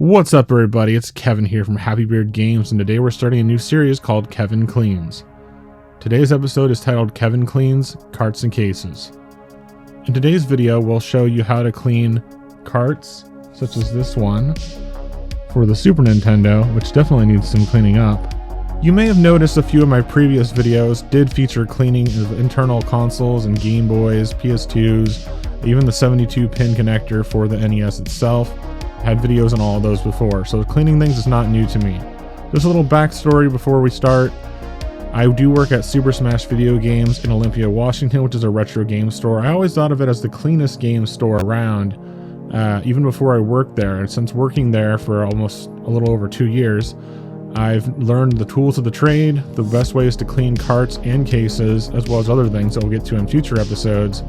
What's up everybody, it's Kevin here from Happy Beard Games, and today we're starting a new series called Kevin Cleans. Today's episode is titled Kevin Cleans Carts and Cases. In today's video we'll show you how to clean carts, such as this one, for the Super Nintendo, which definitely needs some cleaning up. You may have noticed a few of my previous videos did feature cleaning of internal consoles and Game Boys, PS2s, even the 72-pin connector for the NES itself. Had videos on all of those before, so cleaning things is not new to me. Just a little backstory before we start. I do work at Super Smash Video Games in Olympia, Washington, which is a retro game store. I always thought of it as the cleanest game store around, even before I worked there. And since working there for almost a little over 2 years, I've learned the tools of the trade, the best ways to clean carts and cases, as well as other things that we'll get to in future episodes.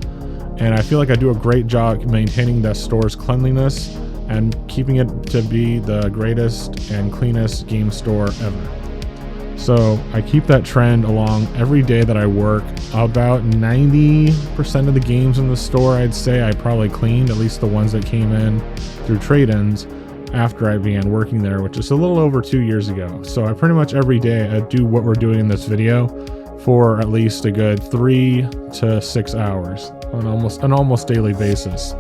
And I feel like I do a great job maintaining the store's cleanliness and keeping it to be the greatest and cleanest game store ever. So I keep that trend along every day that I work. About 90% of the games in the store, I'd say I probably cleaned, at least the ones that came in through trade-ins after I began working there, which is a little over 2 years ago. So I pretty much every day I do what we're doing in this video for at least a good 3 to 6 hours on an almost daily basis.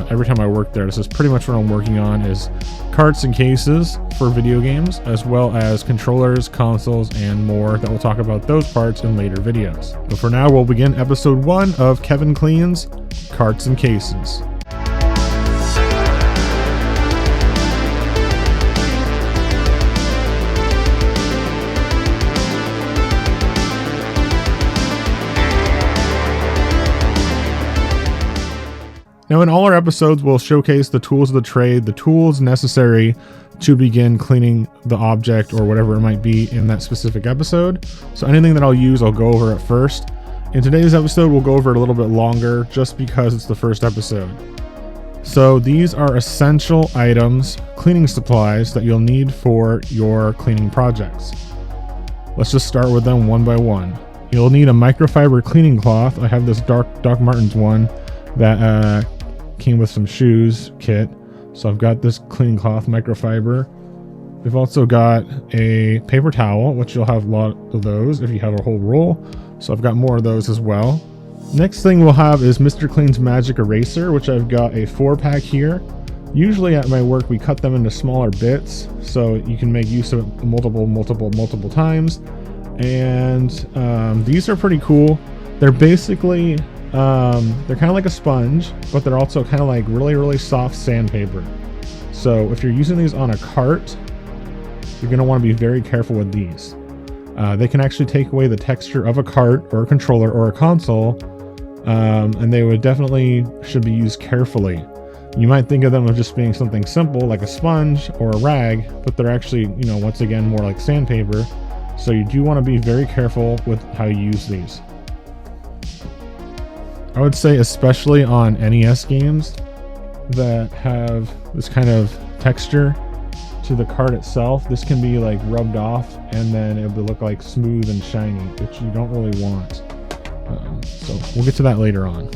Every time I work there, this is pretty much what I'm working on, is carts and cases for video games, as well as controllers, consoles, and more, that we'll talk about those parts in later videos. But for now, we'll begin episode 1 of Kevin Cleans Carts and Cases. Now, in all our episodes, we'll showcase the tools of the trade, the tools necessary to begin cleaning the object or whatever it might be in that specific episode. So anything that I'll use, I'll go over it first. In today's episode, we'll go over it a little bit longer just because it's the first episode. So these are essential items, cleaning supplies that you'll need for your cleaning projects. Let's just start with them one by one. You'll need a microfiber cleaning cloth. I have this Doc Martens one that came with some shoes kit, so I've got this cleaning cloth microfiber. We've also got a paper towel, which you'll have a lot of those if you have a whole roll, so I've got more of those as well. Next thing we'll have is Mr. Clean's magic eraser, which I've got a 4-pack here. Usually at my work we cut them into smaller bits so you can make use of it multiple times, and these are pretty cool. They're basically they're kind of like a sponge, but they're also kind of like really soft sandpaper. So if you're using these on a cart, you're going to want to be very careful with these. They can actually take away the texture of a cart or a controller or a console, and they would definitely should be used carefully. You might think of them as just being something simple like a sponge or a rag, but they're actually, once again, more like sandpaper. So you do want to be very careful with how you use these. I would say especially on NES games that have this kind of texture to the cart itself, this can be like rubbed off and then it would look like smooth and shiny, which you don't really want. So we'll get to that later on.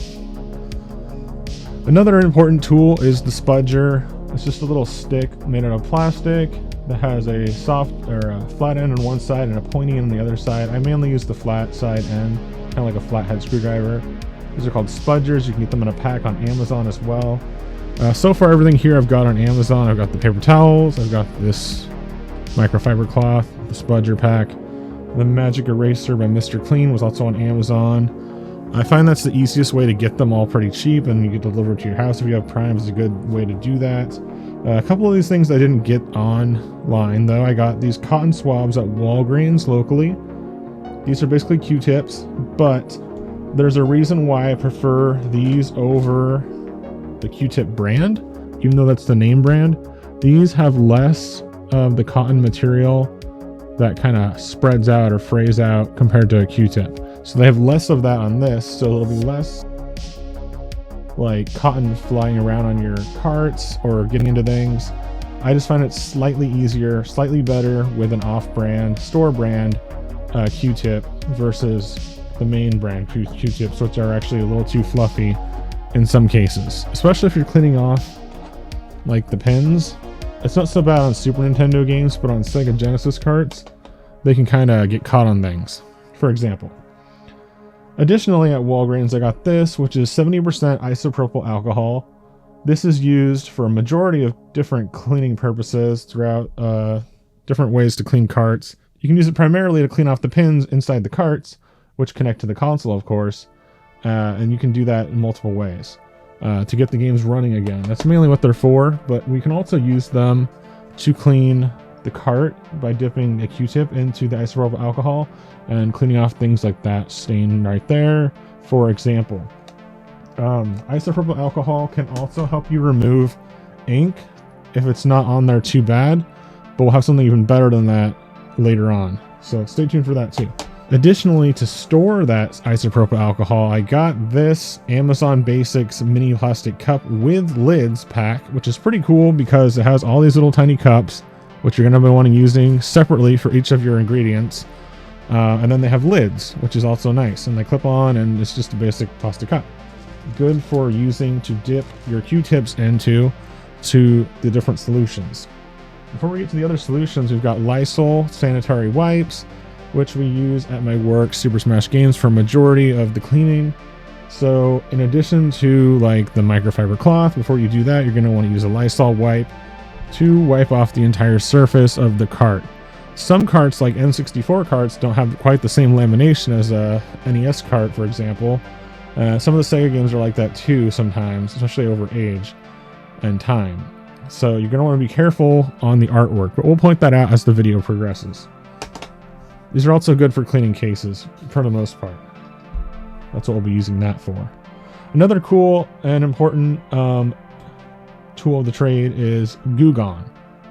Another important tool is the spudger. It's just a little stick made out of plastic that has a soft or a flat end on one side and a pointy end on the other side. I mainly use the flat side end, kind of like a flathead screwdriver. These are called spudgers. You can get them in a pack on Amazon as well. So far, everything here I've got on Amazon. I've got the paper towels. I've got this microfiber cloth, the spudger pack. The magic eraser by Mr. Clean was also on Amazon. I find that's the easiest way to get them all pretty cheap, and you get delivered to your house if you have Prime. Is a good way to do that. A couple of these things I didn't get online, though. I got these cotton swabs at Walgreens locally. These are basically Q-tips, but there's a reason why I prefer these over the Q-tip brand, even though that's the name brand. These have less of the cotton material that kind of spreads out or frays out compared to a Q-tip. So they have less of that on this, so it'll be less like cotton flying around on your carts or getting into things. I just find it slightly easier, slightly better with an off-brand, store brand Q-tip versus the main brand Q-tips, which are actually a little too fluffy in some cases, especially if you're cleaning off like the pins. It's not so bad on Super Nintendo games, but on Sega Genesis carts, they can kind of get caught on things. For example. Additionally, at Walgreens, I got this, which is 70% isopropyl alcohol. This is used for a majority of different cleaning purposes throughout different ways to clean carts. You can use it primarily to clean off the pins inside the carts, which connect to the console, of course. And you can do that in multiple ways to get the games running again. That's mainly what they're for, but we can also use them to clean the cart by dipping a Q-tip into the isopropyl alcohol and cleaning off things like that stain right there, for example. Isopropyl alcohol can also help you remove ink if it's not on there too bad, but we'll have something even better than that later on. So stay tuned for that too. Additionally, to store that isopropyl alcohol, I got this Amazon Basics mini plastic cup with lids pack, which is pretty cool because it has all these little tiny cups, which you're going to be wanting using separately for each of your ingredients. And then they have lids, which is also nice, and they clip on, and it's just a basic plastic cup. Good for using to dip your Q-tips into the different solutions. Before we get to the other solutions, we've got Lysol sanitary wipes, which we use at my work, Super Smash Games, for a majority of the cleaning. So in addition to like the microfiber cloth, before you do that, you're going to want to use a Lysol wipe to wipe off the entire surface of the cart. Some carts, like N64 carts, don't have quite the same lamination as a NES cart, for example. Some of the Sega games are like that too sometimes, especially over age and time. So you're going to want to be careful on the artwork, but we'll point that out as the video progresses. These are also good for cleaning cases, for the most part. That's what we'll be using that for. Another cool and important tool of the trade is Goo Gone,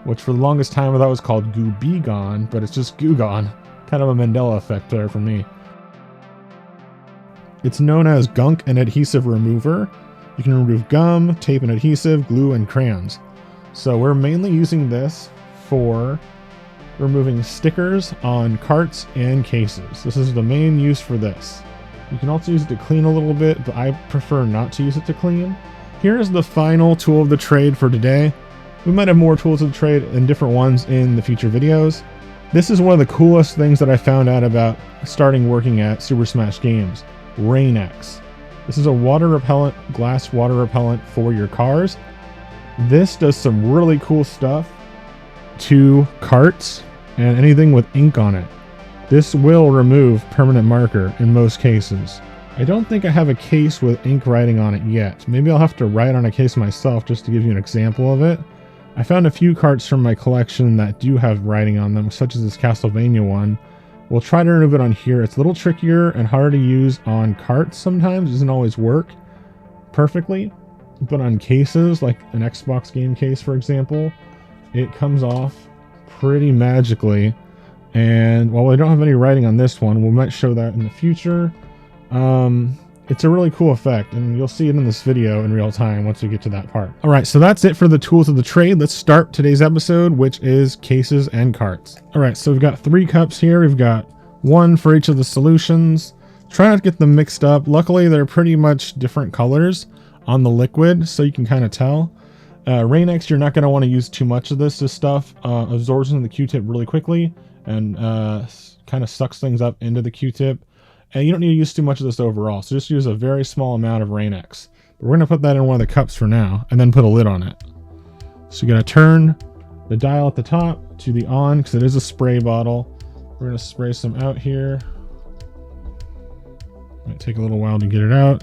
which for the longest time I thought was called Goo Be Gone, but it's just Goo Gone. Kind of a Mandela effect there for me. It's known as gunk and adhesive remover. You can remove gum, tape and adhesive, glue, and crayons. So we're mainly using this for removing stickers on carts and cases. This is the main use for this. You can also use it to clean a little bit, but I prefer not to use it to clean. Here's the final tool of the trade for today. We might have more tools of the trade and different ones in the future videos. This is one of the coolest things that I found out about starting working at Super Smash Games, RAINX. This is a water repellent, glass water repellent for your cars. This does some really cool stuff to carts and anything with ink on it. This will remove permanent marker in most cases. I don't think I have a case with ink writing on it yet. Maybe I'll have to write on a case myself just to give you an example of it. I found a few carts from my collection that do have writing on them, such as this Castlevania one. We'll try to remove it on here. It's a little trickier and harder to use on carts sometimes. It doesn't always work perfectly. But on cases, like an Xbox game case, for example, it comes off pretty magically. And while I don't have any writing on this one, we might show that in the future. It's a really cool effect, and you'll see it in this video in real time once we get to that part. All right, so that's it for the tools of the trade. Let's start today's episode, which is cases and carts. All right, so we've got 3 cups here. We've got 1 for each of the solutions. Try not to get them mixed up. Luckily, they're pretty much different colors on the liquid, so you can kind of tell. RAINX, you're not going to want to use too much of this. This stuff absorbs into the Q-tip really quickly and kind of sucks things up into the Q-tip. And you don't need to use too much of this overall, so just use a very small amount of RAINX. But we're going to put that in one of the cups for now, and then put a lid on it. So you're going to turn the dial at the top to the on, because it is a spray bottle. We're going to spray some out here. Might take a little while to get it out.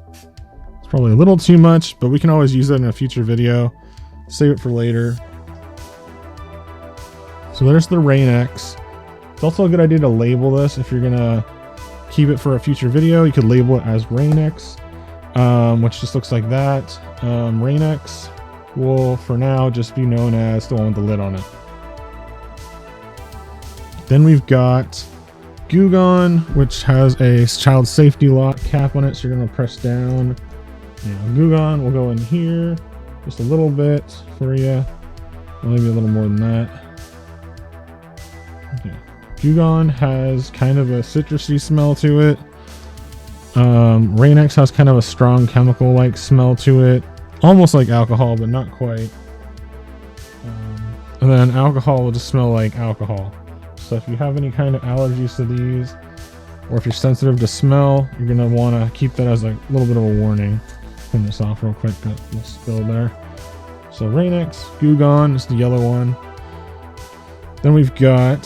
It's probably a little too much, but we can always use that in a future video. Save it for later. So there's the RAINX. It's also a good idea to label this. If you're gonna keep it for a future video, you could label it as RAINX, which just looks like that. RAINX will, for now, just be known as the one with the lid on it. Then we've got Goo Gone, which has a child safety lock cap on it, so you're gonna press down. Goo Gone will go in here, just a little bit for you, maybe a little more than that. Okay. Goo Gone has kind of a citrusy smell to it. RAINX has kind of a strong chemical-like smell to it. almost like alcohol, but not quite. And then alcohol will just smell like alcohol. So if you have any kind of allergies to these, or if you're sensitive to smell, you're gonna want to keep that as a little bit of a warning. Clean this off real quick, got a little spill there. So RAINX, Goo Gone is the yellow one. Then we've got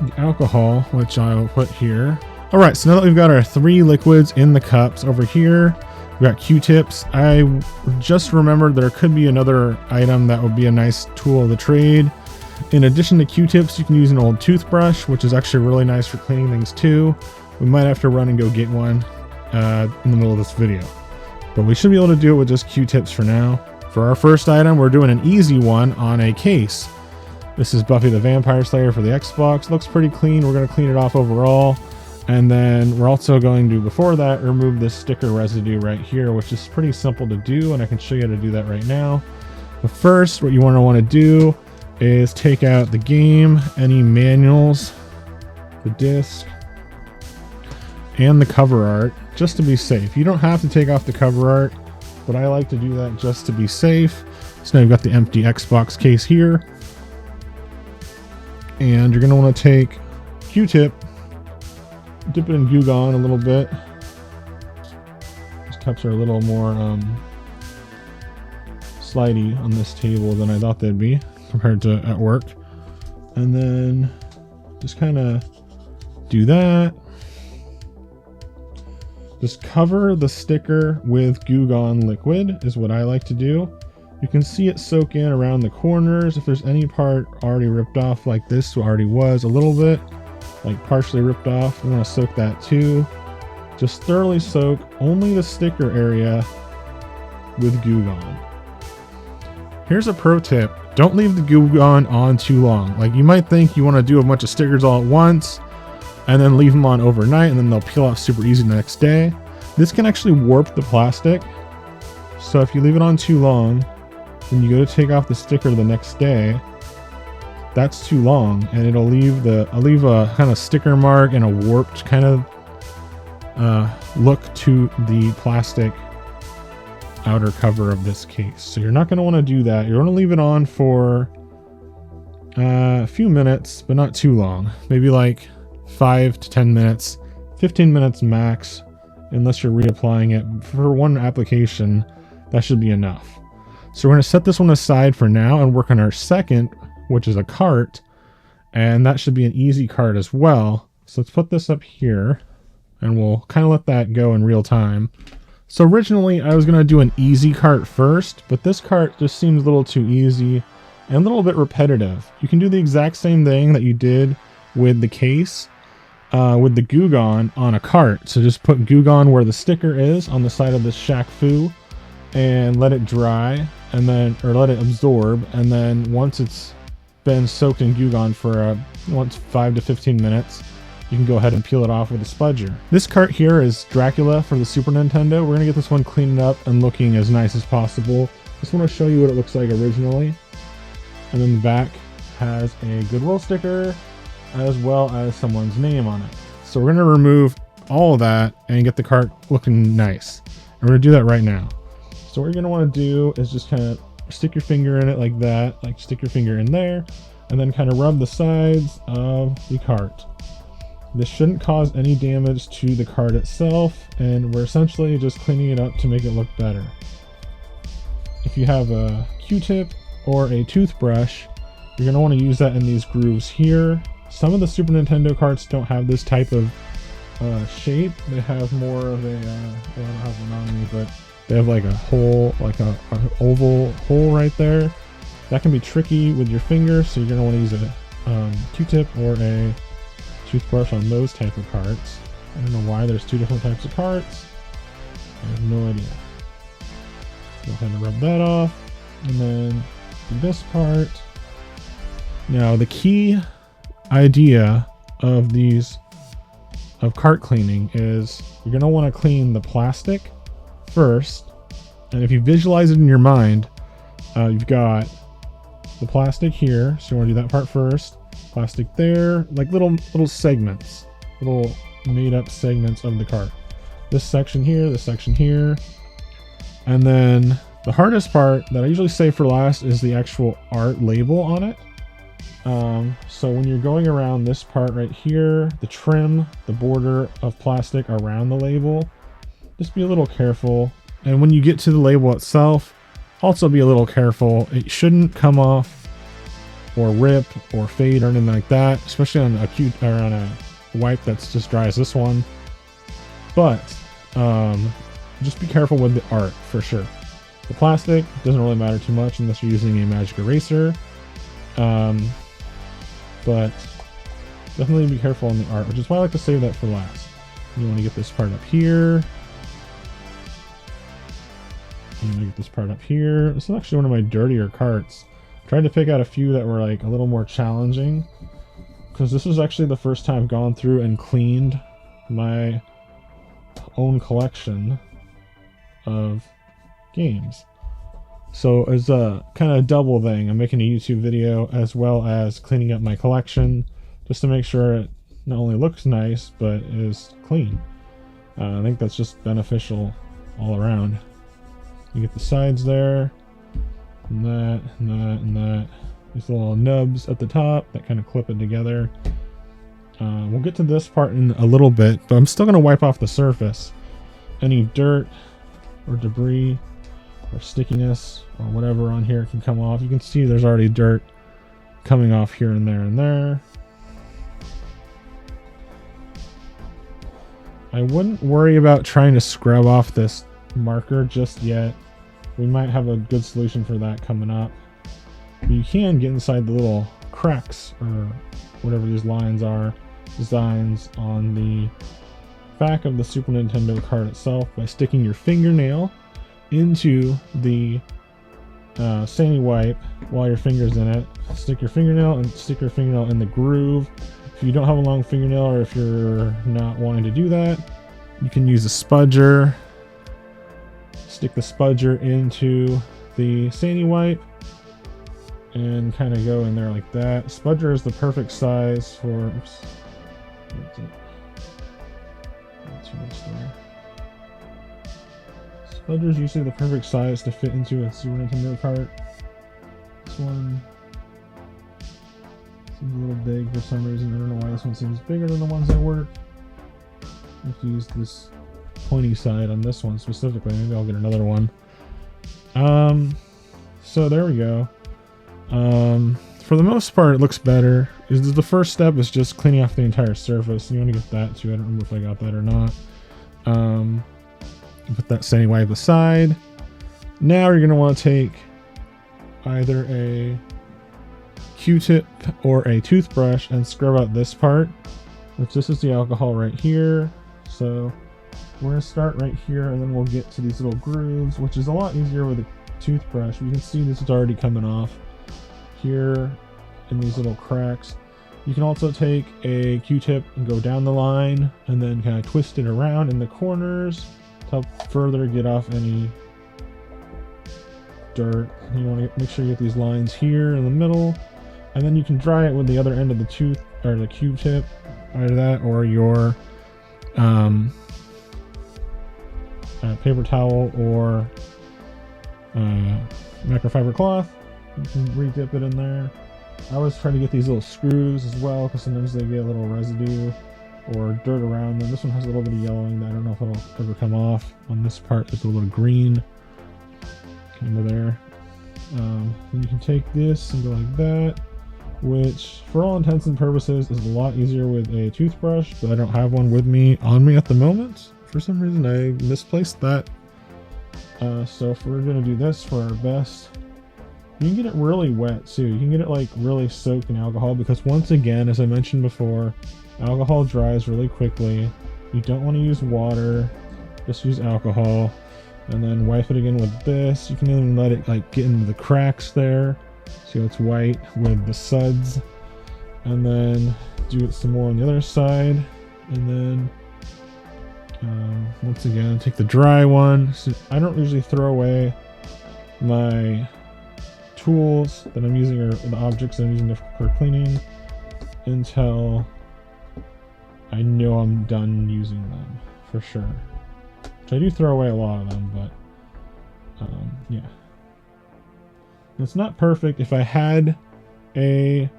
the alcohol, which I'll put here. All right, so now that we've got our 3 liquids in the cups over here, we've got Q-tips. I just remembered there could be another item that would be a nice tool of the trade. In addition to Q-tips, you can use an old toothbrush, which is actually really nice for cleaning things too. We might have to run and go get one in the middle of this video, but we should be able to do it with just Q-tips for now. For our first item, we're doing an easy one on a case. This is Buffy the Vampire Slayer for the Xbox. Looks pretty clean. We're going to clean it off overall. And then we're also going to, before that, remove this sticker residue right here, which is pretty simple to do, and I can show you how to do that right now. But first, what you want to do is take out the game, any manuals, the disc, and the cover art, just to be safe. You don't have to take off the cover art, but I like to do that just to be safe. So now you've got the empty Xbox case here. And you're going to want to take Q-tip, dip it in Goo Gone a little bit. These cups are a little more slidey on this table than I thought they'd be compared to at work. And then just kind of do that. Just cover the sticker with Goo Gone liquid is what I like to do. You can see it soak in around the corners. If there's any part already ripped off like this already was a little bit, like partially ripped off, we want to soak that too. Just thoroughly soak only the sticker area with Goo Gone. Here's a pro tip. Don't leave the Goo Gone on too long. Like, you might think you want to do a bunch of stickers all at once and then leave them on overnight and then they'll peel off super easy the next day. This can actually warp the plastic. So if you leave it on too long, when you go to take off the sticker the next day, that's too long, and it'll leave a kind of sticker mark and a warped kind of look to the plastic outer cover of this case. So you're not going to want to do that. You're going to leave it on for a few minutes, but not too long. Maybe like 5 to 10 minutes, 15 minutes max, unless you're reapplying it. For one application, that should be enough. So we're going to set this one aside for now and work on our second, which is a cart, and that should be an easy cart as well. So let's put this up here and we'll kind of let that go in real time. So originally I was going to do an easy cart first, but this cart just seems a little too easy and a little bit repetitive. You can do the exact same thing that you did with the case, with the Goo Gone on a cart. So just put Goo Gone where the sticker is on the side of this Shaq Fu and let it dry, and then, or let it absorb, and then once it's been soaked in Goo Gone for 5 to 15 minutes, you can go ahead and peel it off with a spudger. This cart here is Dracula for the Super Nintendo. We're gonna get this one cleaned up and looking as nice as possible. Just want to show you what it looks like originally. And then the back has a Goodwill sticker as well as someone's name on it. So we're gonna remove all of that and get the cart looking nice. And we're gonna do that right now. So what you're gonna want to do is just kind of stick your finger in it like that, like stick your finger in there, and then kind of rub the sides of the cart. This shouldn't cause any damage to the cart itself, and we're essentially just cleaning it up to make it look better. If you have a Q-tip or a toothbrush, you're gonna want to use that in these grooves here. Some of the Super Nintendo carts don't have this type of shape. They have more of a, I don't have one on me, but they have like a hole, like a oval hole right there. That can be tricky with your finger, so you're gonna want to use a Q-tip or a toothbrush on those type of carts. I don't know why there's two different types of carts. I have no idea. Go ahead and rub that off, and then do this part. Now the key idea of cart cleaning is you're gonna want to clean the plastic first, and if you visualize it in your mind, you've got the plastic here, so you want to do that part first. Plastic there, like little segments, little made up segments of the cart. This section here, and then The hardest part that I usually save for last is the actual art label on it. So when you're going around this part right here, the trim, the border of plastic around the label, just be a little careful. And when you get to the label itself, also be a little careful. It shouldn't come off or rip or fade or anything like that, especially on a wipe that's just dry as this one. But just be careful with the art for sure. The plastic doesn't really matter too much unless you're using a magic eraser. But definitely be careful on the art, which is why I like to save that for last. You want to get this part up here. You want to get this part up here. This is actually one of my dirtier carts. I tried to pick out a few that were like a little more challenging, because this is actually the first time I've gone through and cleaned my own collection of games. So it's a kind of double thing. I'm making a YouTube video as well as cleaning up my collection, just to make sure it not only looks nice but is clean. I think that's just beneficial all around. You get the sides there, and that, and that, and that. These little nubs at the top that kind of clip it together. We'll get to this part in a little bit, but I'm still going to wipe off the surface. Any dirt or debris or stickiness or whatever on here can come off. You can see there's already dirt coming off here and there and there. I wouldn't worry about trying to scrub off this marker just yet. We might have a good solution for that coming up. But you can get inside the little cracks or whatever these lines are, designs on the back of the Super Nintendo card itself by sticking your fingernail into the sanding wipe while your finger's in it. Stick your fingernail in the groove. If you don't have a long fingernail, or if you're not wanting to do that, you can use a spudger. Stick the spudger into the sanding wipe and kind of go in there like that. Spudger is the perfect size for, oops, that's it. Not too much there. Spudger is usually the perfect size to fit into a Super Nintendo cart. This one seems a little big for some reason. I don't know why this one seems bigger than the ones that work. I have to use this pointy side on this one specifically. Maybe I'll get another one. So there we go. For the most part, it looks better. The first step is just cleaning off the entire surface. You want to get that too. I don't remember if I got that or not. Put that sanding wipe aside. Now you're going to want to take either a Q-tip or a toothbrush and scrub out this part, which this is the alcohol right here. So we're going to start right here, and then we'll get to these little grooves, which is a lot easier with a toothbrush. You can see this is already coming off here in these little cracks. You can also take a Q-tip and go down the line and then kind of twist it around in the corners to help further get off any dirt. You want to make sure you get these lines here in the middle, and then you can dry it with the other end of the tooth or the Q-tip, either that or your paper towel or microfiber cloth. You can re-dip it in there. I always try to get these little screws as well, because sometimes they get a little residue or dirt around them. This one has a little bit of yellowing that I don't know if it'll ever come off. On this part, there's a little green kind of there. Then you can take this and go like that, which for all intents and purposes is a lot easier with a toothbrush, but I don't have one with me on me at the moment. For some reason I misplaced that. So if we're going to do this for our best, you can get it really wet too. You can get it like really soaked in alcohol, because once again, as I mentioned before, alcohol dries really quickly. You don't want to use water, just use alcohol, and then wipe it again with this. You can even let it like get into the cracks there, so it's white with the suds, and then do it some more on the other side, and then once again take the dry one. So I don't usually throw away my tools that I'm using, or the objects that I'm using for cleaning, until I know I'm done using them for sure. Which I do throw away a lot of them, but Yeah. It's not perfect. If I had a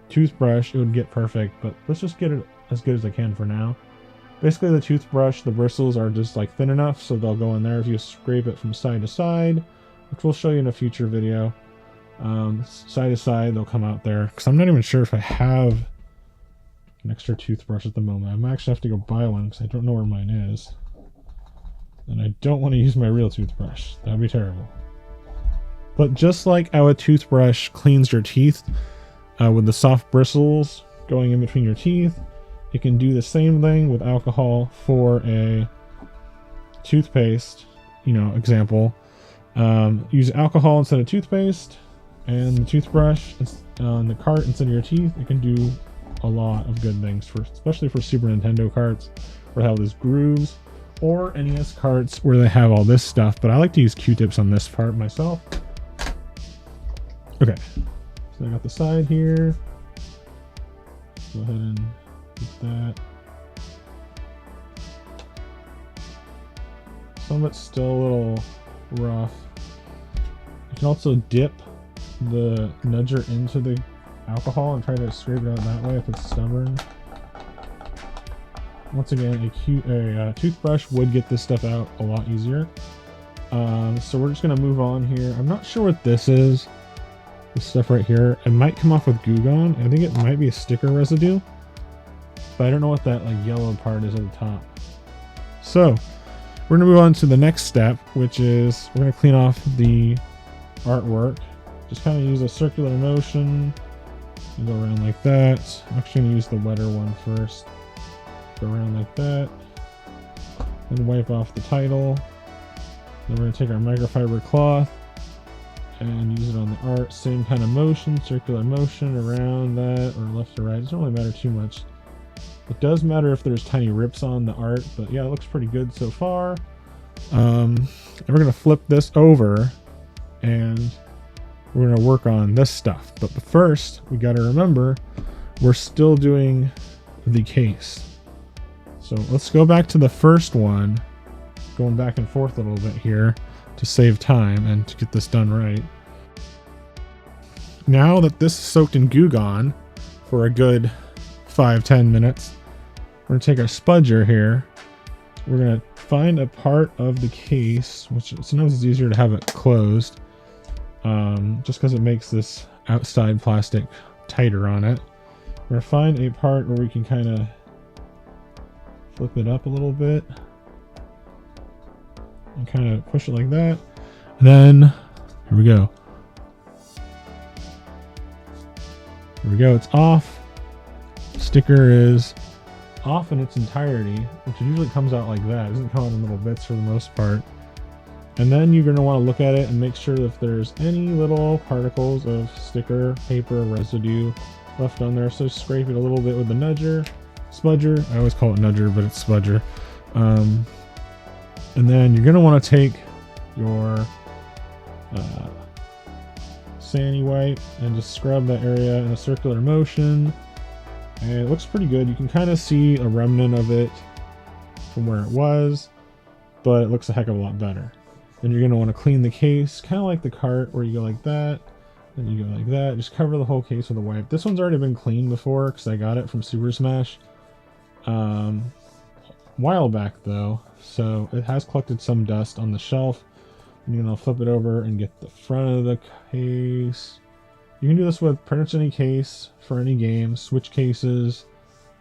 toothbrush, it would get perfect, but let's just get it as good as I can for now. Basically, the toothbrush, the bristles are just like thin enough, so they'll go in there if you scrape it from side to side, which we'll show you in a future video. Side to side, they'll come out there, because I'm not even sure if I have an extra toothbrush at the moment. I might actually have to go buy one, because I don't know where mine is. And I don't want to use my real toothbrush. That would be terrible. But just like how a toothbrush cleans your teeth with the soft bristles going in between your teeth, you can do the same thing with alcohol for a toothpaste, example. Use alcohol instead of toothpaste, and the toothbrush on the cart instead of your teeth. It can do a lot of good things, especially for Super Nintendo carts where they have those grooves, or NES carts where they have all this stuff. But I like to use Q-tips on this part myself. Okay, so I got the side here. Go ahead and get that. Some of it's still a little rough. You can also dip the nudger into the alcohol and try to scrape it out that way if it's stubborn. Once again, a toothbrush would get this stuff out a lot easier. So we're just going to move on here. I'm not sure what this is. This stuff right here. It might come off with Goo Gone. I think it might be a sticker residue. But I don't know what that yellow part is at the top. So we're going to move on to the next step, which is we're going to clean off the artwork. Just kind of use a circular motion. And go around like that. I'm actually going to use the wetter one first. Go around like that. Then wipe off the title. Then we're going to take our microfiber cloth and use it on the art. Same kind of motion, circular motion around that, or left to right. It doesn't really matter too much. It does matter if there's tiny rips on the art, but yeah, it looks pretty good so far. And we're going to flip this over and we're going to work on this stuff. But first, we got to remember, we're still doing the case. So let's go back to the first one, going back and forth a little bit here to save time and to get this done right. Now that this is soaked in Goo Gone for a good 5-10 minutes, we're going to take our spudger here. We're going to find a part of the case, which sometimes it's easier to have it closed, just because it makes this outside plastic tighter on it. We're going to find a part where we can kind of flip it up a little bit and kind of push it like that. And then here we go. Here we go. It's off. Sticker is off in its entirety, which usually comes out like that. It doesn't come out in little bits for the most part. And then you're going to want to look at it and make sure that if there's any little particles of sticker, paper, residue left on there. So scrape it a little bit with the nudger, spudger. I always call it nudger, but it's spudger. And then you're going to want to take your sanding wipe and just scrub that area in a circular motion. And it looks pretty good. You can kind of see a remnant of it from where it was, but it looks a heck of a lot better. Then you're going to want to clean the case, kind of like the cart where you go like that, then you go like that. Just cover the whole case with a wipe. This one's already been cleaned before because I got it from Super Smash a while back though, so it has collected some dust on the shelf. And you're going to flip it over and get the front of the case. You can do this with pretty much any case for any game, Switch cases,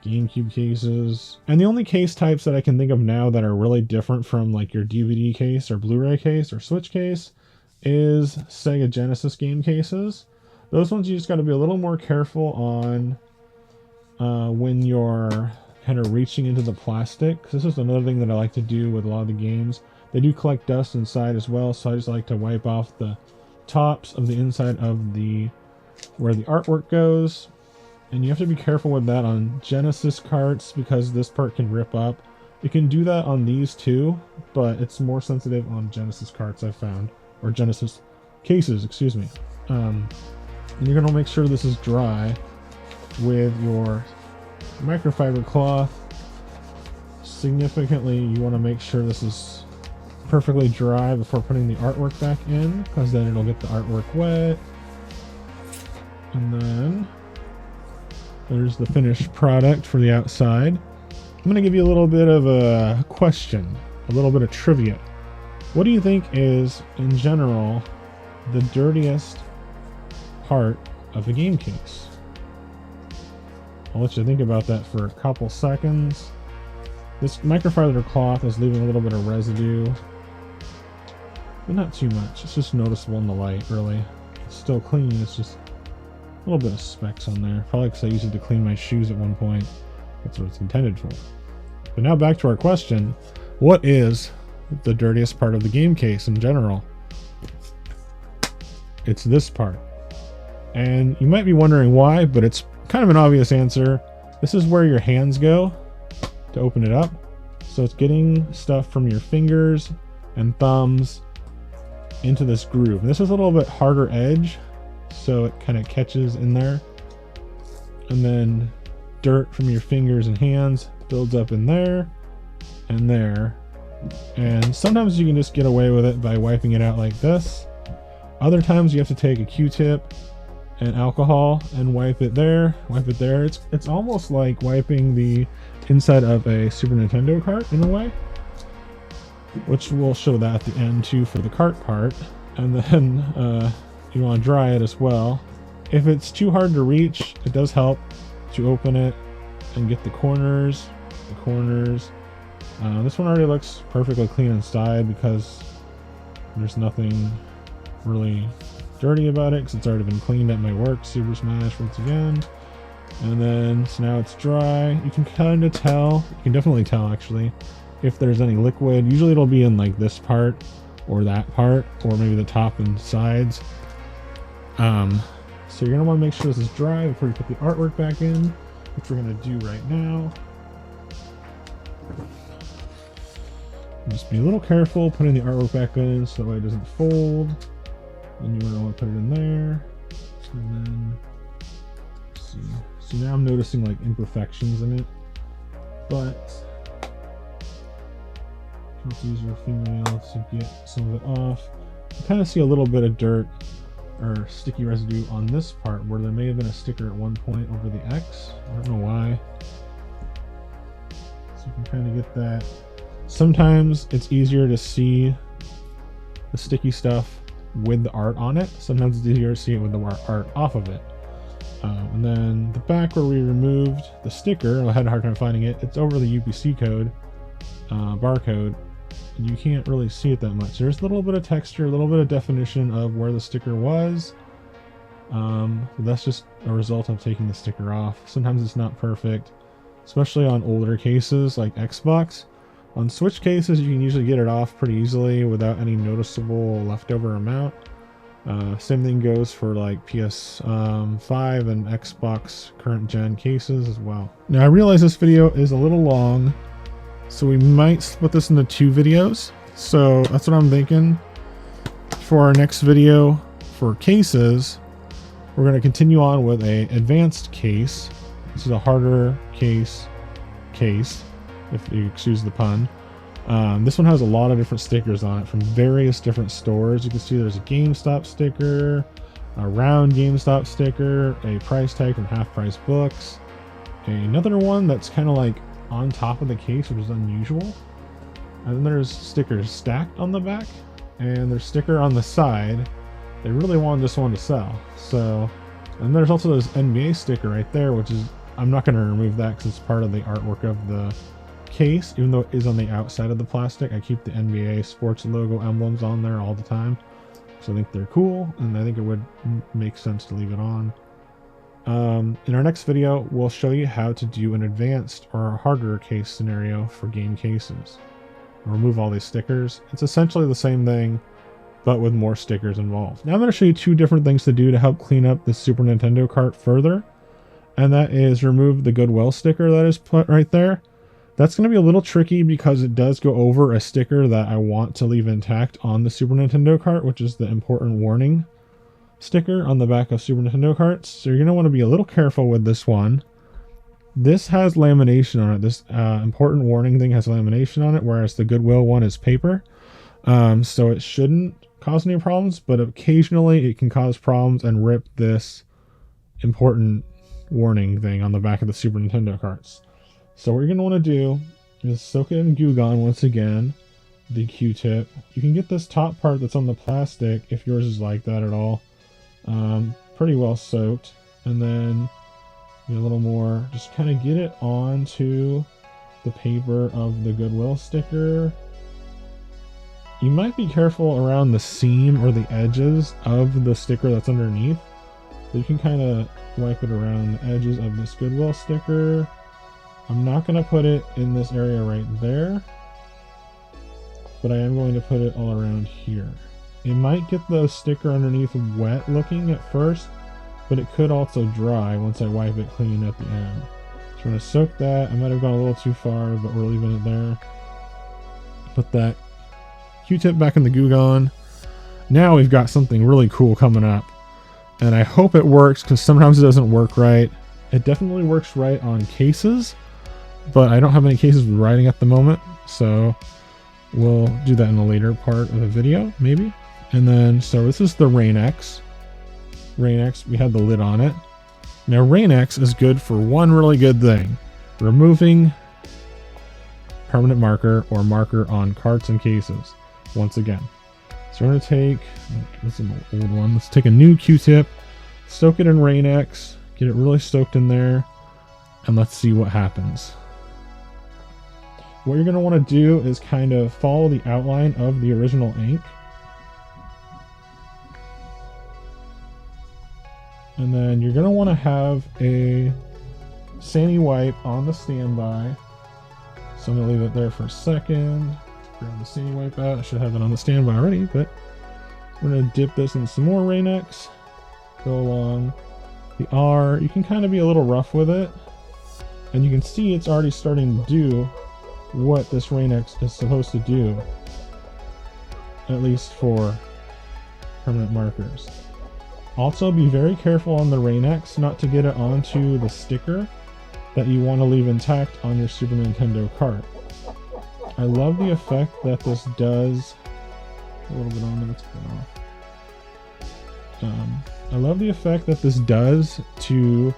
GameCube cases. And the only case types that I can think of now that are really different from like your DVD case or Blu-ray case or Switch case is Sega Genesis game cases. Those ones you just got to be a little more careful on when you're kind of reaching into the plastic. This is another thing that I like to do with a lot of the games. They do collect dust inside as well, so I just like to wipe off the tops of the inside of the where the artwork goes. And you have to be careful with that on Genesis carts because this part can rip up. You can do that on these too, but it's more sensitive on Genesis carts I've found, or Genesis cases, excuse me. And you're going to make sure this is dry with your microfiber cloth. Significantly, you want to make sure this is perfectly dry before putting the artwork back in, because then it'll get the artwork wet. And then there's the finished product for the outside. I'm going to give you a little bit of a question, a little bit of trivia. What do you think is, in general, the dirtiest part of a game case? I'll let you think about that for a couple seconds. This microfiber cloth is leaving a little bit of residue, but not too much. It's just noticeable in the light, really. It's still clean, it's just a little bit of specks on there. Probably because I used it to clean my shoes at one point. That's what it's intended for. But now back to our question. What is the dirtiest part of the game case in general? It's this part. And you might be wondering why, but it's kind of an obvious answer. This is where your hands go to open it up. So it's getting stuff from your fingers and thumbs into this groove. And this is a little bit harder edge, so it kind of catches in there. And then dirt from your fingers and hands builds up in there and there. And sometimes you can just get away with it by wiping it out like this. Other times you have to take a Q-tip and alcohol and wipe it there, wipe it there. It's almost like wiping the inside of a Super Nintendo cart in a way, which we'll show that at the end too for the cart part. And then you want to dry it as well. If it's too hard to reach, it does help to open it and get the corners. This one already looks perfectly clean inside because there's nothing really dirty about it because it's already been cleaned at my work. Super Smash once again. And then, so now it's dry. You can kind of tell, you can definitely tell actually, if there's any liquid. Usually it'll be in like this part or that part, or maybe the top and sides. So you're gonna want to make sure this is dry before you put the artwork back in, which we're gonna do right now. Just be a little careful putting the artwork back in so that way it doesn't fold. Then you want to put it in there, and then let's see. So now I'm noticing like imperfections in it, but just use your fingernail to get some of it off. You kind of see a little bit of dirt or sticky residue on this part where there may have been a sticker at one point over the X. I don't know why. So you can kind of get that. Sometimes it's easier to see the sticky stuff with the art on it. Sometimes it's easier to see it with the art off of it. And then the back where we removed the sticker, I had a hard time finding it. It's over the UPC code, barcode, and you can't really see it that much. There's a little bit of texture, a little bit of definition of where the sticker was. That's just a result of taking the sticker off. Sometimes it's not perfect, especially on older cases like Xbox. On Switch cases, you can usually get it off pretty easily without any noticeable leftover amount. Same thing goes for like PS5 and Xbox current gen cases as well. Now I realize this video is a little long, so we might split this into 2 videos. So that's what I'm thinking. For our next video for cases, we're going to continue on with a advanced case. This is a harder case, if you excuse the pun. This one has a lot of different stickers on it from various different stores. You can see there's a GameStop sticker, a round GameStop sticker, a price tag from Half Price Books, another one that's kind of like on top of the case, which is unusual. And then there's stickers stacked on the back, and there's sticker on the side. They really wanted this one to sell. So, and there's also this NBA sticker right there, which is, I'm not going to remove that because it's part of the artwork of the case, even though it is on the outside of the plastic. I keep the NBA sports logo emblems on there all the time, so I think they're cool, and I think it would make sense to leave it on. In our next video, we'll show you how to do an advanced or a harder case scenario for game cases. I'll remove all these stickers. It's essentially the same thing, but with more stickers involved. Now I'm going to show you 2 different things to do to help clean up the Super Nintendo cart further, and that is remove the Goodwill sticker that is put right there. That's going to be a little tricky because it does go over a sticker that I want to leave intact on the Super Nintendo cart, which is the important warning sticker on the back of Super Nintendo carts. So you're going to want to be a little careful with this one. This has lamination on it. This important warning thing has lamination on it, whereas the Goodwill one is paper. So it shouldn't cause any problems, but occasionally it can cause problems and rip this important warning thing on the back of the Super Nintendo carts. So what you're going to want to do is soak it in Goo Gone once again, the Q-tip. You can get this top part that's on the plastic, if yours is like that at all, pretty well soaked. And then a little more, just kind of get it onto the paper of the Goodwill sticker. You might be careful around the seam or the edges of the sticker that's underneath. But you can kind of wipe it around the edges of this Goodwill sticker. I'm not going to put it in this area right there, but I am going to put it all around here. It might get the sticker underneath wet looking at first, but it could also dry once I wipe it clean at the end. So I'm going to soak that. I might have gone a little too far, but we're leaving it there. Put that Q-tip back in the Goo Gone. Now we've got something really cool coming up, and I hope it works, because sometimes it doesn't work right. It definitely works right on cases, but I don't have any cases with writing at the moment, so we'll do that in a later part of the video, maybe. And then, so this is the RAINX. RAINX, we had the lid on it. Now RAINX is good for one really good thing: removing permanent marker or marker on carts and cases. Once again, so we're going to take, this is an old one, let's take a new Q-tip, soak it in RAINX, get it really soaked in there, and let's see what happens. What you're going to want to do is kind of follow the outline of the original ink. And then you're going to want to have a sandy wipe on the standby. So I'm going to leave it there for a second. Grab the sandy wipe out. I should have it on the standby already, but we're going to dip this in some more RAINX. Go along the R. You can kind of be a little rough with it. And you can see it's already starting to do what this RAINX is supposed to do. At least for permanent markers. Also, be very careful on the RAINX not to get it onto the sticker that you want to leave intact on your Super Nintendo cart. I love the effect that this does. A little bit on there, let's get off. I love the effect that this does to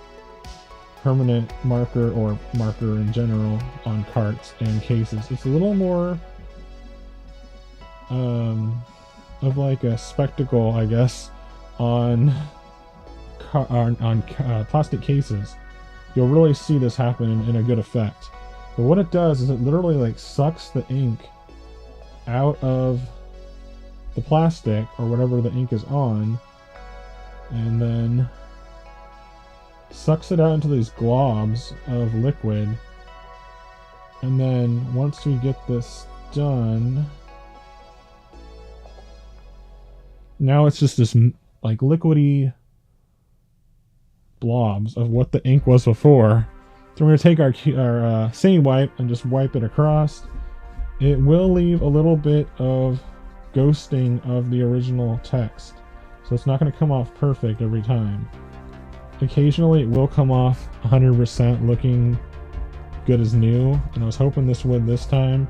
permanent marker or marker in general on carts and cases. It's a little more of like a spectacle, I guess, on plastic cases. You'll really see this happen in a good effect. But what it does is it literally like sucks the ink out of the plastic or whatever the ink is on, and then sucks it out into these globs of liquid. And then once we get this done, now it's just this like liquidy blobs of what the ink was before. So we're going to take our sandy wipe and just wipe it across. It will leave a little bit of ghosting of the original text, so it's not going to come off perfect every time. Occasionally it will come off 100% looking good as new, and I was hoping this would this time.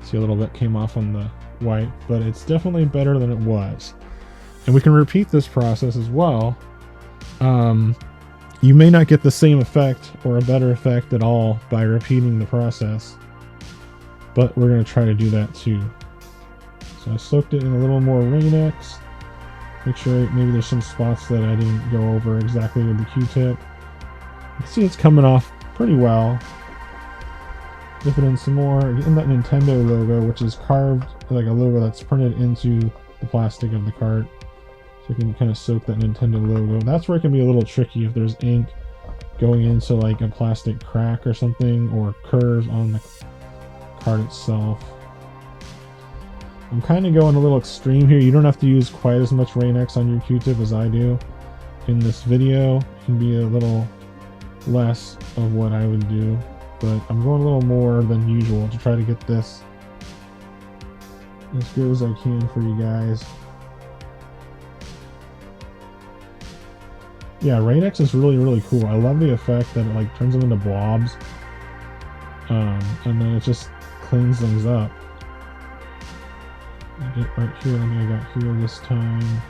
See, a little bit came off on the white, but it's definitely better than it was. And we can repeat this process as well. You may not get the same effect or a better effect at all by repeating the process, but we're going to try to do that too. So I soaked it in a little more RAINX. Make sure maybe there's some spots that I didn't go over exactly with the Q-tip. You can see it's coming off pretty well. Dip it in some more. Getting that Nintendo logo, which is carved like a logo that's printed into the plastic of the cart. So you can kind of soak that Nintendo logo. That's where it can be a little tricky if there's ink going into like a plastic crack or something, or curves on the cart itself. I'm kind of going a little extreme here. You don't have to use quite as much RAINX on your Q-tip as I do in this video. It can be a little less of what I would do, but I'm going a little more than usual to try to get this as good as I can for you guys. Yeah, RAINX is really, really cool. I love the effect that it like turns them into blobs, and then it just cleans things up. get right here like I got here this time.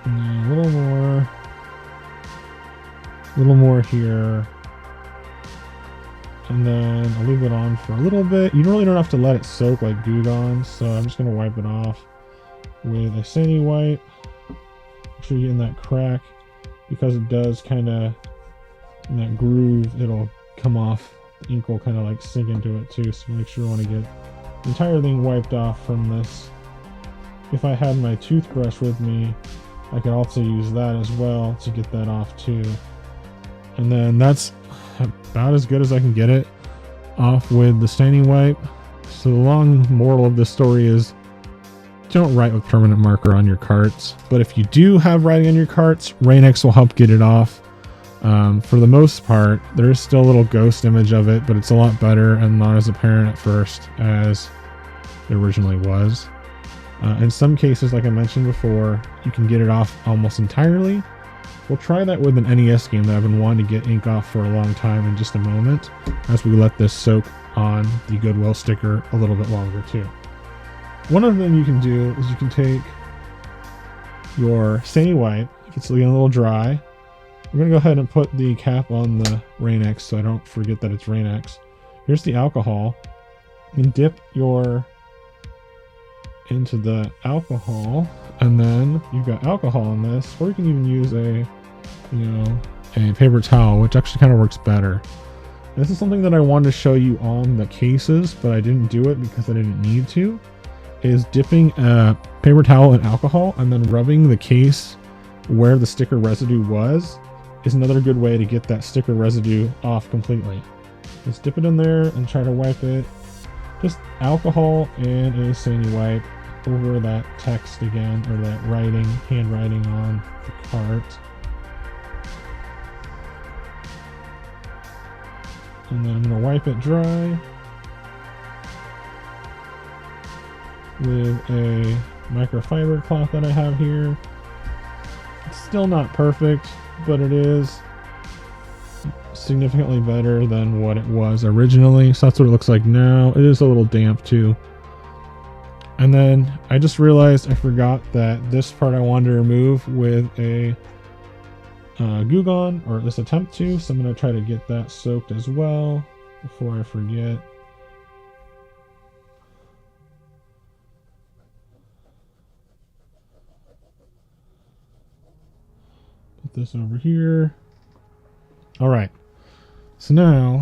And then a little more here. And then I'll leave it on for a little bit. You really don't have to let it soak like Goo Gone, so I'm just going to wipe it off with a sandy wipe. Make sure you get in that crack, because it does kind of, in that groove, it'll come off. The ink will kind of like sink into it too, so make sure you want to get the entire thing wiped off from this. If I had my toothbrush with me, I could also use that as well to get that off too. And then that's about as good as I can get it off with the staining wipe. So the long moral of this story is, don't write with permanent marker on your carts. But if you do have writing on your carts, RAINX will help get it off. For the most part, there is still a little ghost image of it, but it's a lot better and not as apparent at first as it originally was. In some cases, like I mentioned before, you can get it off almost entirely. We'll try that with an NES game that I've been wanting to get ink off for a long time in just a moment, as we let this soak on the Goodwill sticker a little bit longer too. One other thing you can do is you can take your staining wipe, if it's getting a little dry. We're going to go ahead and put the cap on the RAINX so I don't forget that it's RAINX. Here's the alcohol. You can dip into the alcohol, and then you've got alcohol in this, or you can even use a paper towel, which actually kind of works better. This is something that I wanted to show you on the cases, but I didn't do it because I didn't need to, is dipping a paper towel in alcohol and then rubbing the case where the sticker residue was is another good way to get that sticker residue off completely. Just dip it in there and try to wipe it. Just alcohol and a sandy wipe over that text again, or that handwriting on the cart. And then I'm going to wipe it dry with a microfiber cloth that I have here. It's still not perfect, but it is significantly better than what it was originally. So that's what it looks like now. It is a little damp too. And then I just realized I forgot that this part I wanted to remove with a Goo Gone, or at least attempt to. So I'm going to try to get that soaked as well before I forget. Put this over here. All right. So now,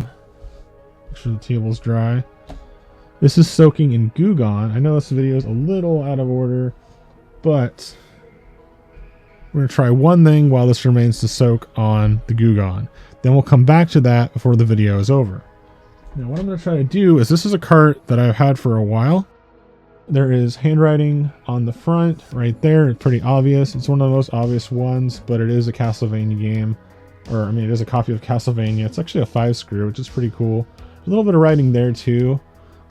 make sure the table's dry. This is soaking in Goo Gone. I know this video is a little out of order, but we're going to try one thing while this remains to soak on the Goo Gone. Then we'll come back to that before the video is over. Now what I'm going to try to do is, this is a cart that I've had for a while. There is handwriting on the front right there. It's pretty obvious. It's one of the most obvious ones, but it is a Castlevania game. Or, I mean, it is a copy of Castlevania. It's actually a 5-screw, which is pretty cool. There's a little bit of writing there too,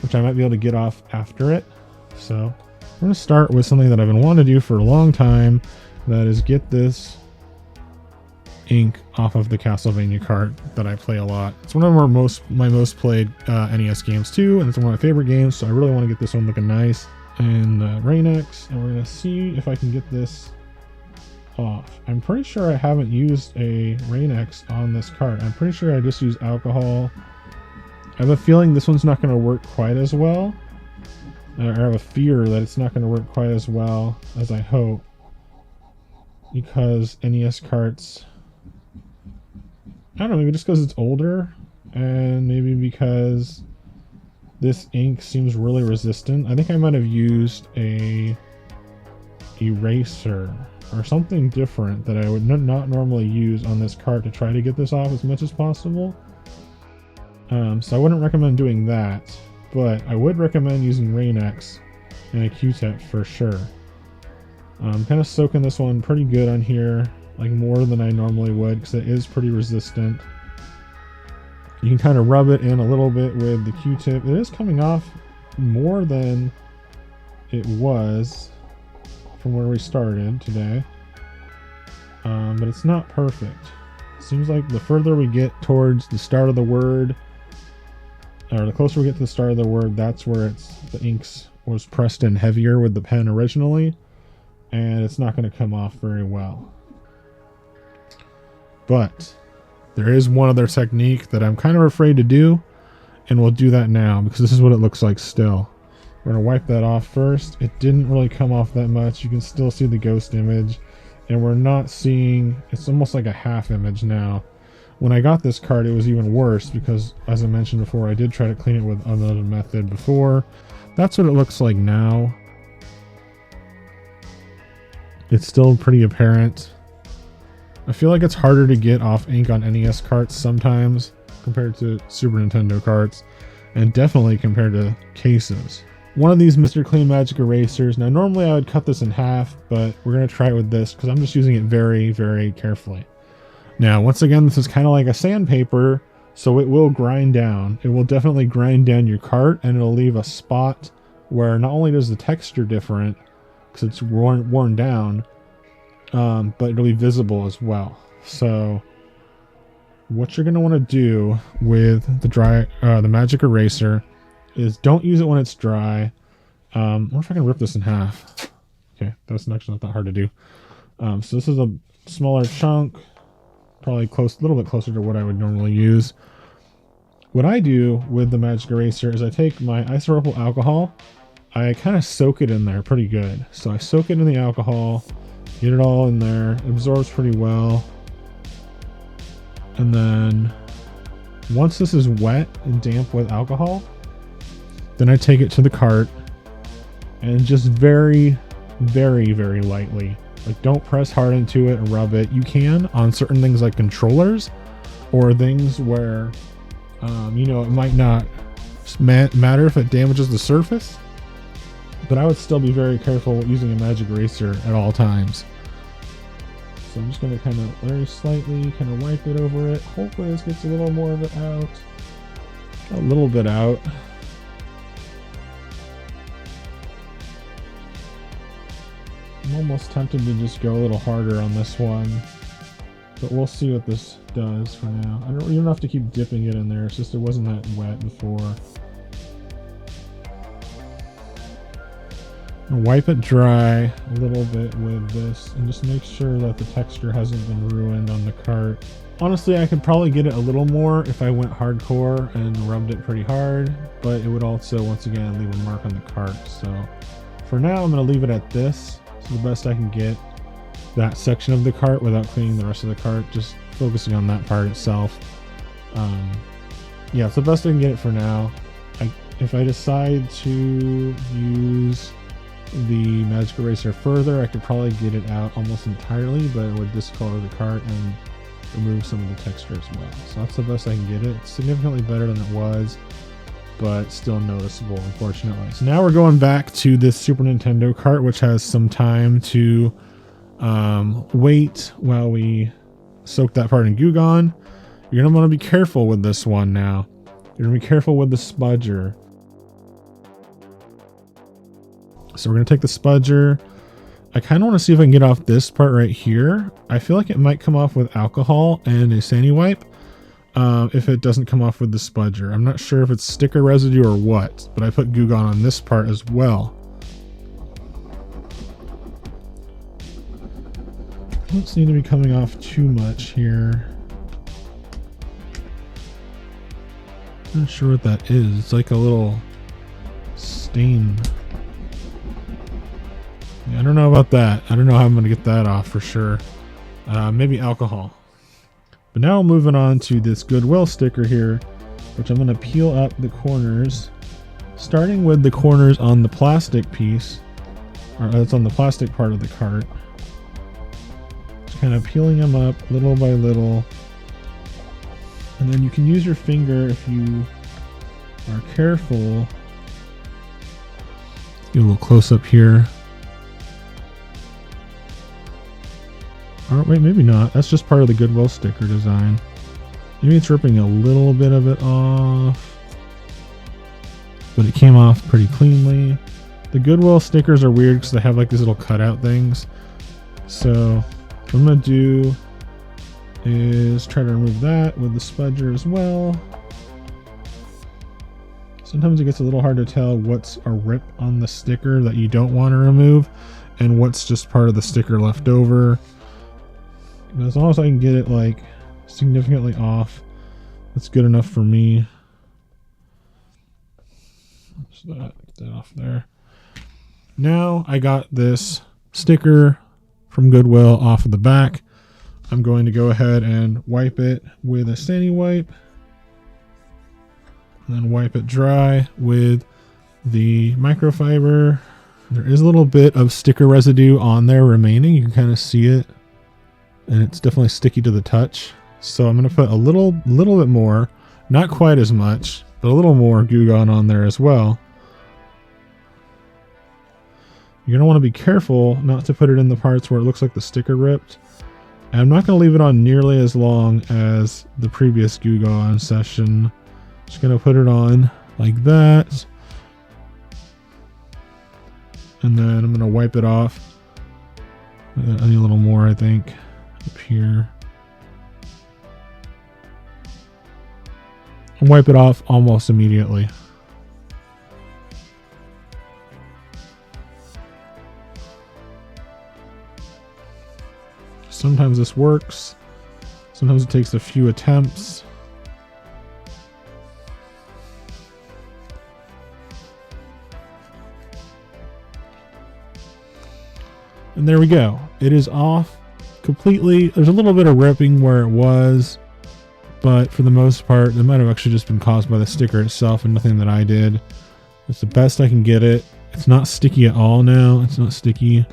which I might be able to get off after it. So I'm going to start with something that I've been wanting to do for a long time. That is get this ink off of the Castlevania cart that I play a lot. It's one of my most played NES games too, and it's one of my favorite games, so I really want to get this one looking nice. And RAINX, and we're going to see if I can get this off. I'm pretty sure I haven't used a RAINX on this cart. I'm pretty sure I just used alcohol. I have a feeling this one's not going to work quite as well. I have a fear that it's not going to work quite as well as I hope, because NES carts, I don't know, maybe just because it's older, and maybe because this ink seems really resistant. I think I might have used a eraser or something different that I would not normally use on this cart to try to get this off as much as possible. So I wouldn't recommend doing that, but I would recommend using RAINX and a Q-tip for sure. I'm kind of soaking this one pretty good on here, like more than I normally would, because it is pretty resistant. You can kind of rub it in a little bit with the Q-tip. It is coming off more than it was from where we started today, but it's not perfect. Seems like the further we get towards the start of the word, or the closer we get to the start of the word, that's where the inks was pressed in heavier with the pen originally, and it's not going to come off very well. But there is one other technique that I'm kind of afraid to do, and we'll do that now because this is what it looks like still. We're going to wipe that off first. It didn't really come off that much. You can still see the ghost image, and we're not seeing, it's almost like a half image now. When I got this card, it was even worse because, as I mentioned before, I did try to clean it with another method before. That's what it looks like now. It's still pretty apparent. I feel like it's harder to get off ink on NES carts sometimes compared to Super Nintendo carts, and definitely compared to cases. One of these Mr. Clean Magic erasers. Now normally I would cut this in half, but we're going to try it with this because I'm just using it very, very carefully. Now, once again, this is kind of like a sandpaper, so it will grind down. It will definitely grind down your cart, and it'll leave a spot where not only does the texture different, because it's worn down, but it'll be visible as well. So what you're going to want to do with the magic eraser is don't use it when it's dry. I wonder if I can rip this in half. Okay, that's actually not that hard to do. So this is a smaller chunk, probably a little bit closer to what I would normally use. What I do with the magic eraser is I take my isopropyl alcohol, I kind of soak it in there pretty good. So I soak it in the alcohol, get it all in there, it absorbs pretty well. And then once this is wet and damp with alcohol, then I take it to the cart and just very, very, very lightly. Like, don't press hard into it and rub it. You can on certain things like controllers or things where, you know, it might not matter if it damages the surface, but I would still be very careful using a magic eraser at all times. So I'm just going to kind of very slightly kind of wipe it over it. Hopefully this gets a little more of it out. A little bit out. I'm almost tempted to just go a little harder on this one, but we'll see what this does for now. You don't have to keep dipping it in there, it's just it wasn't that wet before. Wipe it dry a little bit with this and just make sure that the texture hasn't been ruined on the cart. Honestly, I could probably get it a little more if I went hardcore and rubbed it pretty hard, but it would also, once again, leave a mark on the cart. So for now, I'm going to leave it at this. It's the best I can get that section of the cart without cleaning the rest of the cart, just focusing on that part itself. Yeah, it's the best I can get it for now. If I decide to use the magic eraser further, I could probably get it out almost entirely, but it would discolor the cart and remove some of the texture as well. So that's the best I can get it. It's significantly better than it was, but still noticeable, unfortunately. So now we're going back to this Super Nintendo cart, which has some time to wait while we soak that part in Goo Gone. You're gonna want to be careful with this one now. You're gonna be careful with the spudger. So we're going to take the spudger. I kind of want to see if I can get off this part right here. I feel like it might come off with alcohol and a sani wipe if it doesn't come off with the spudger. I'm not sure if it's sticker residue or what, but I put Goo Gone on this part as well. Doesn't seem to be coming off too much here. Not sure what that is. It's like a little stain. I don't know about that. I don't know how I'm going to get that off for sure. Maybe alcohol. But now moving on to this Goodwill sticker here, which I'm going to peel up the corners, starting with the corners on the plastic piece, or that's on the plastic part of the cart. Just kind of peeling them up little by little. And then you can use your finger if you are careful. Get a little close up here. Or wait, maybe not. That's just part of the Goodwill sticker design. Maybe it's ripping a little bit of it off. But it came off pretty cleanly. The Goodwill stickers are weird because they have like these little cutout things. So what I'm going to do is try to remove that with the spudger as well. Sometimes it gets a little hard to tell what's a rip on the sticker that you don't want to remove and what's just part of the sticker left over. But as long as I can get it like significantly off, that's good enough for me. So get that off there. Now I got this sticker from Goodwill off of the back. I'm going to go ahead and wipe it with a sandy wipe. And then wipe it dry with the microfiber. There is a little bit of sticker residue on there remaining. You can kind of see it. And it's definitely sticky to the touch. So I'm going to put a little bit more. Not quite as much, but a little more Goo Gone on there as well. You're going to want to be careful not to put it in the parts where it looks like the sticker ripped. And I'm not going to leave it on nearly as long as the previous Goo Gone session. Just going to put it on like that. And then I'm going to wipe it off. I need a little more, I think, up here. And wipe it off almost immediately. Sometimes this works. Sometimes it takes a few attempts. And there we go. It is off completely. There's a little bit of ripping where it was, but for the most part, it might have actually just been caused by the sticker itself and nothing that I did. It's the best I can get it. It's not sticky at all now. It's not sticky.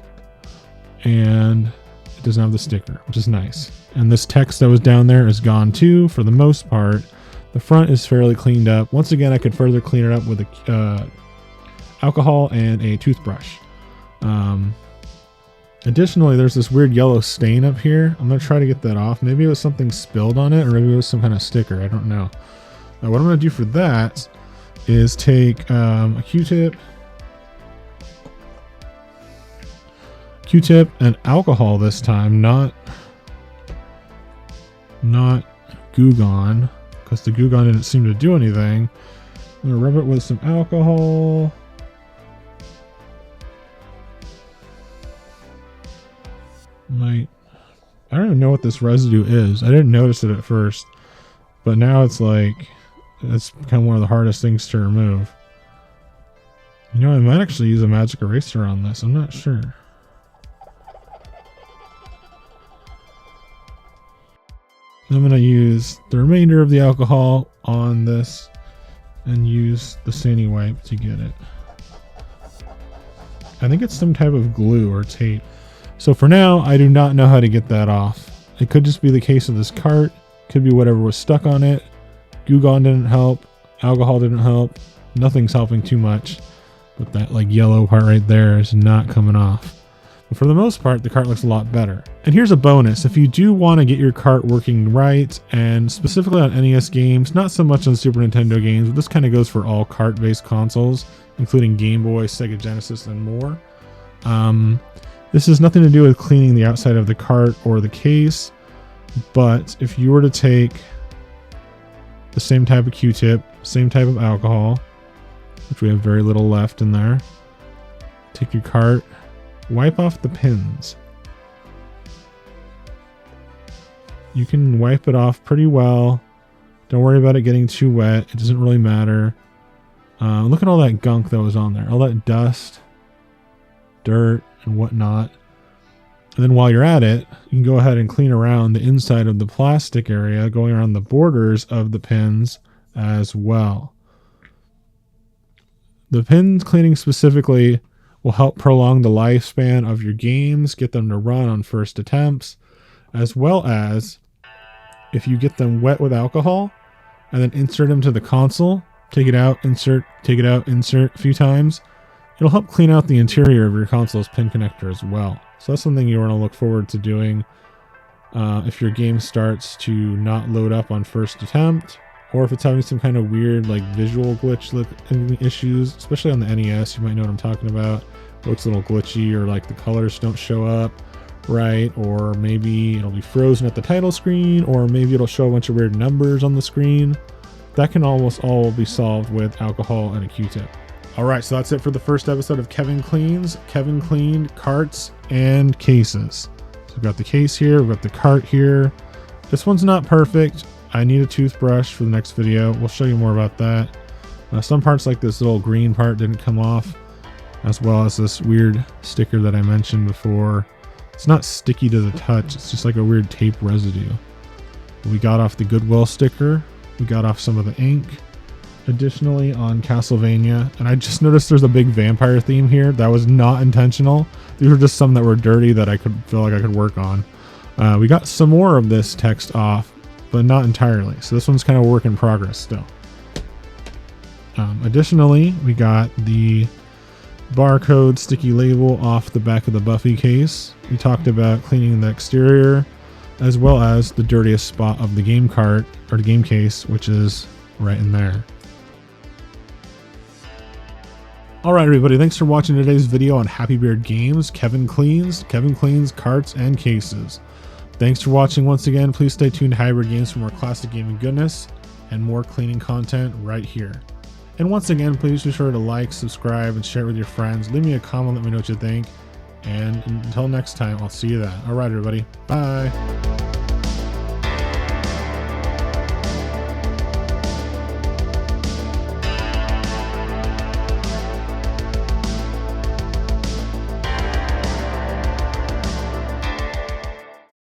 And it doesn't have the sticker, which is nice. And this text that was down there is gone too, for the most part. The front is fairly cleaned up. Once again, I could further clean it up with alcohol and a toothbrush. Additionally, there's this weird yellow stain up here. I'm going to try to get that off. Maybe it was something spilled on it, or maybe it was some kind of sticker. I don't know. Now, what I'm going to do for that is take a Q-tip and alcohol this time, not Goo Gone, because the Goo Gone didn't seem to do anything. I'm going to rub it with some alcohol. I don't even know what this residue is. I didn't notice it at first, but now it's like, it's kind of one of the hardest things to remove. You know, I might actually use a magic eraser on this. I'm not sure. I'm going to use the remainder of the alcohol on this and use the sandy wipe to get it. I think it's some type of glue or tape. So for now, I do not know how to get that off. It could just be the case of this cart. Could be whatever was stuck on it. Goo Gone didn't help. Alcohol didn't help. Nothing's helping too much. But that like yellow part right there is not coming off. But for the most part, the cart looks a lot better. And here's a bonus. If you do want to get your cart working right, and specifically on NES games, not so much on Super Nintendo games, but this kind of goes for all cart-based consoles, including Game Boy, Sega Genesis, and more. This has nothing to do with cleaning the outside of the cart or the case, but if you were to take the same type of Q-tip, same type of alcohol, which we have very little left in there, take your cart, wipe off the pins. You can wipe it off pretty well. Don't worry about it getting too wet. It doesn't really matter. Look at all that gunk that was on there. All that dust, dirt, and whatnot. And then while you're at it, you can go ahead and clean around the inside of the plastic area, going around the borders of the pins as well. The pin cleaning specifically will help prolong the lifespan of your games, get them to run on first attempts, as well as if you get them wet with alcohol and then insert them to the console, take it out, insert, take it out, insert a few times, it'll help clean out the interior of your console's pin connector as well. So that's something you want to look forward to doing if your game starts to not load up on first attempt, or if it's having some kind of weird like visual glitch issues, especially on the NES. You might know what I'm talking about. It looks a little glitchy, or like the colors don't show up right, or maybe it'll be frozen at the title screen, or maybe it'll show a bunch of weird numbers on the screen. that can almost all be solved with alcohol and a Q-tip. Alright, so that's it for the first episode of Kevin Cleans. Kevin cleaned carts and cases. So we've got the case here, we've got the cart here. This one's not perfect. I need a toothbrush for the next video. We'll show you more about that. Some parts like this little green part didn't come off, as well as this weird sticker that I mentioned before. It's not sticky to the touch, it's just like a weird tape residue. We got off the Goodwill sticker. We got off some of the ink. Additionally, on Castlevania, and I just noticed there's a big vampire theme here. That was not intentional. These were just some that were dirty that I could feel like I could work on. We got some more of this text off, but not entirely. So this one's kind of a work in progress still. Additionally, we got the barcode sticky label off the back of the Buffy case. We talked about cleaning the exterior, as well as the dirtiest spot of the game cart, or the game case, which is right in there. Alright everybody, thanks for watching today's video on Happy Beard Games, Kevin Cleans carts and cases. Thanks for watching once again. Please stay tuned to Hybrid Games for more classic gaming goodness and more cleaning content right here. And once again, please be sure to like, subscribe, and share it with your friends. Leave me a comment, let me know what you think. And until next time, I'll see you then. Alright everybody, bye!